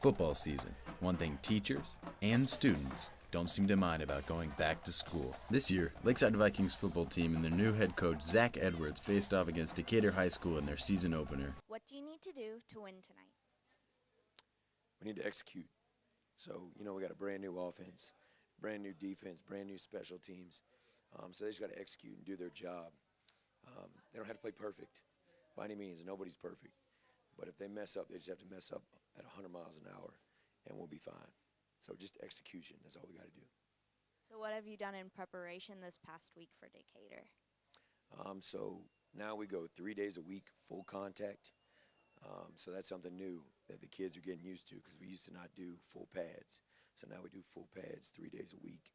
Football season. One thing teachers and students don't seem to mind about going back to school. This year, Lakeside Vikings football team and their new head coach, Zach Edwards, faced off against Decatur High School in their season opener. What do you need to do to win tonight? We need to execute. So, we got a brand new offense, brand new defense, brand new special teams. So they just got to execute and do their job. They don't have to play perfect by any means. Nobody's perfect. But if they mess up, they just have to mess up at 100 miles an hour, and we'll be fine. So just execution, that's all we got to do. So what have you done in preparation this past week for Decatur? So now we go 3 days a week, full contact. So that's something new that the kids are getting used to because we used to not do full pads. So now we do full pads 3 days a week.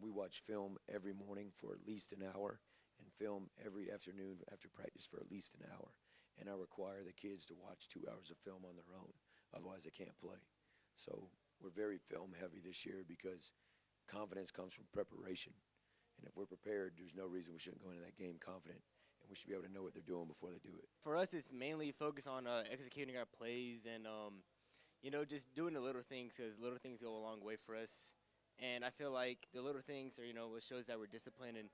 We watch film every morning for at least an hour and film every afternoon after practice for at least an hour. And I require the kids to watch 2 hours of film on their own. Otherwise, they can't play. So we're very film heavy this year because confidence comes from preparation. And if we're prepared, there's no reason we shouldn't go into that game confident. And we should be able to know what they're doing before they do it. For us, it's mainly focused on executing our plays and, just doing the little things because little things go a long way for us. And I feel like the little things are, what shows that we're disciplined. And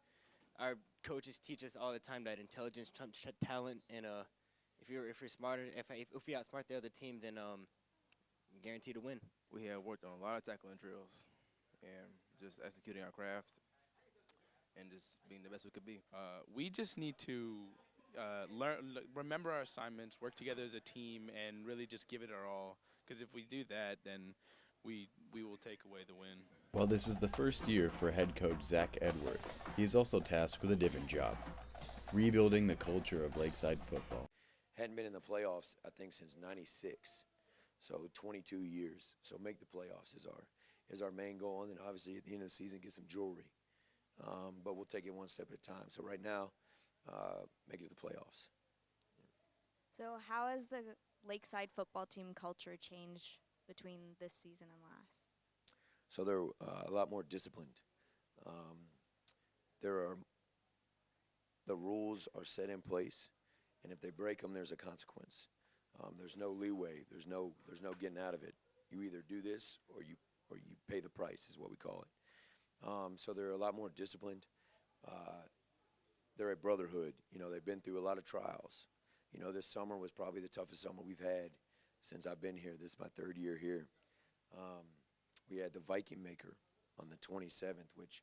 our coaches teach us all the time that intelligence trumps talent. And if you're smarter, if we outsmart the other team, then you're guaranteed to win. We have worked on a lot of tackling drills and just executing our craft and just being the best we could be. We just need to remember our assignments, work together as a team, and really just give it our all. Because if we do that, then we will take away the win. While this is the first year for head coach Zach Edwards, he is also tasked with a different job: rebuilding the culture of Lakeside football. Hadn't been in the playoffs, I think, since '96. So 22 years. So make the playoffs is our main goal, and then obviously at the end of the season get some jewelry. But we'll take it one step at a time. So right now, make it to the playoffs. So how has the Lakeside football team culture changed between this season and last? So they're a lot more disciplined. The rules are set in place, and if they break them, there's a consequence. There's no leeway. There's no getting out of it. You either do this or you pay the price, is what we call it. So they're a lot more disciplined. They're a brotherhood. They've been through a lot of trials. This summer was probably the toughest summer we've had since I've been here. This is my third year here. We had the Viking Maker on the 27th, which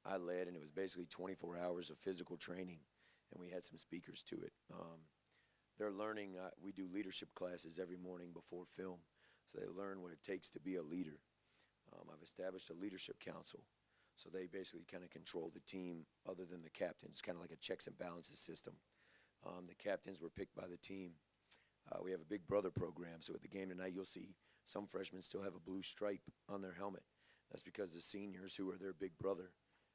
I led, and it was basically 24 hours of physical training, and we had some speakers to it. They're learning. We do leadership classes every morning before film, so they learn what it takes to be a leader. I've established a leadership council, so they basically kind of control the team other than the captains, kind of like a checks and balances system. The captains were picked by the team. We have a Big Brother program, so at the game tonight you'll see some freshmen still have a blue stripe on their helmet. That's because the seniors, who are their big brother,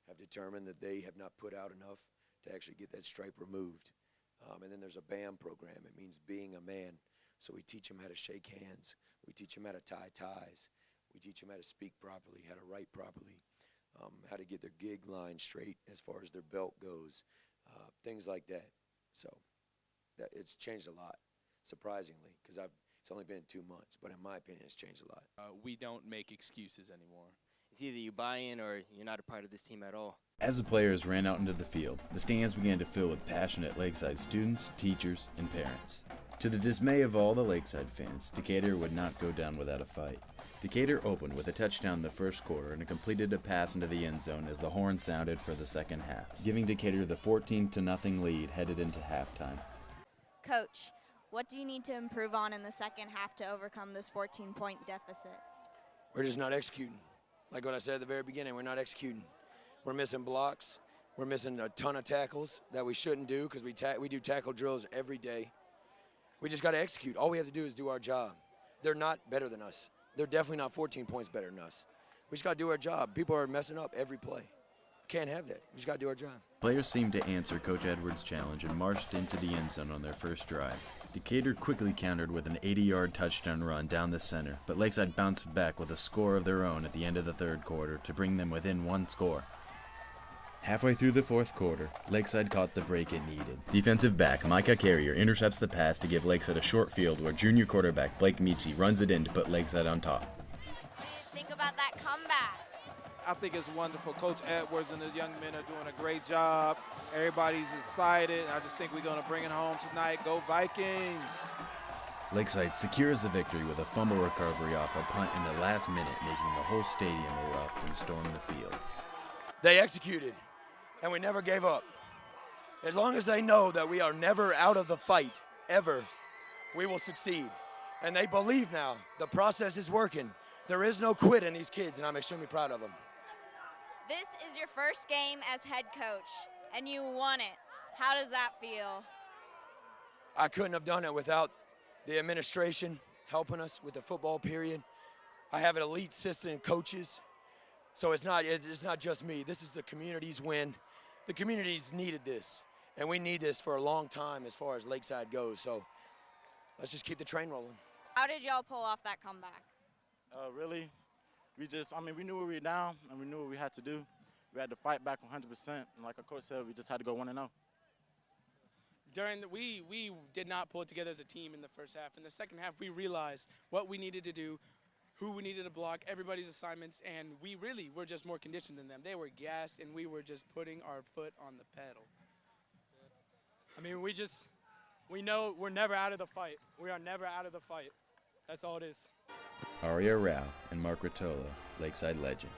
have determined that they have not put out enough to actually get that stripe removed. And then there's a BAM program. It means being a man. So we teach them how to shake hands. We teach them how to tie ties. We teach them how to speak properly, how to write properly, how to get their gig line straight as far as their belt goes, things like that. So it's changed a lot, surprisingly, because it's only been 2 months. But in my opinion, it's changed a lot. We don't make excuses anymore. It's either you buy in or you're not a part of this team at all. As the players ran out into the field, the stands began to fill with passionate Lakeside students, teachers, and parents. To the dismay of all the Lakeside fans, Decatur would not go down without a fight. Decatur opened with a touchdown in the first quarter and completed a pass into the end zone as the horn sounded for the second half, giving Decatur the 14-0 lead headed into halftime. Coach, what do you need to improve on in the second half to overcome this 14-point deficit? We're just not executing. Like what I said at the very beginning, we're not executing. We're missing blocks. We're missing a ton of tackles that we shouldn't do because we do tackle drills every day. We just got to execute. All we have to do is do our job. They're not better than us. They're definitely not 14 points better than us. We just got to do our job. People are messing up every play. Can't have that. We just got to do our job. Players seemed to answer Coach Edwards' challenge and marched into the end zone on their first drive. Decatur quickly countered with an 80-yard touchdown run down the center, but Lakeside bounced back with a score of their own at the end of the third quarter to bring them within one score. Halfway through the fourth quarter, Lakeside caught the break it needed. Defensive back Micah Carrier intercepts the pass to give Lakeside a short field where junior quarterback Blake Michi runs it in to put Lakeside on top. What do you think about that comeback? I think it's wonderful. Coach Edwards and the young men are doing a great job. Everybody's excited. I just think we're going to bring it home tonight. Go Vikings! Lakeside secures the victory with a fumble recovery off a punt in the last minute, making the whole stadium erupt and storm the field. They executed, and we never gave up. As long as they know that we are never out of the fight, ever, we will succeed. And they believe now the process is working. There is no quit in these kids, and I'm extremely proud of them. This is your first game as head coach, and you won it. How does that feel? I couldn't have done it without the administration helping us with the football period. I have an elite system of coaches, so it's not just me. This is the community's win. The community's needed this, and we need this for a long time as far as Lakeside goes. So let's just keep the train rolling. How did y'all pull off that comeback? Really, we knew we were down, and we knew what we had to do. We had to fight back 100%, and like our coach said, we just had to go 1-0. We did not pull it together as a team in the first half. In the second half, we realized what we needed to do, who we needed to block, everybody's assignments, and we really were just more conditioned than them. They were gassed, and we were just putting our foot on the pedal. I mean, we know we're never out of the fight. We are never out of the fight. That's all it is. Aria Rao and Mark Rotolo, Lakeside legend.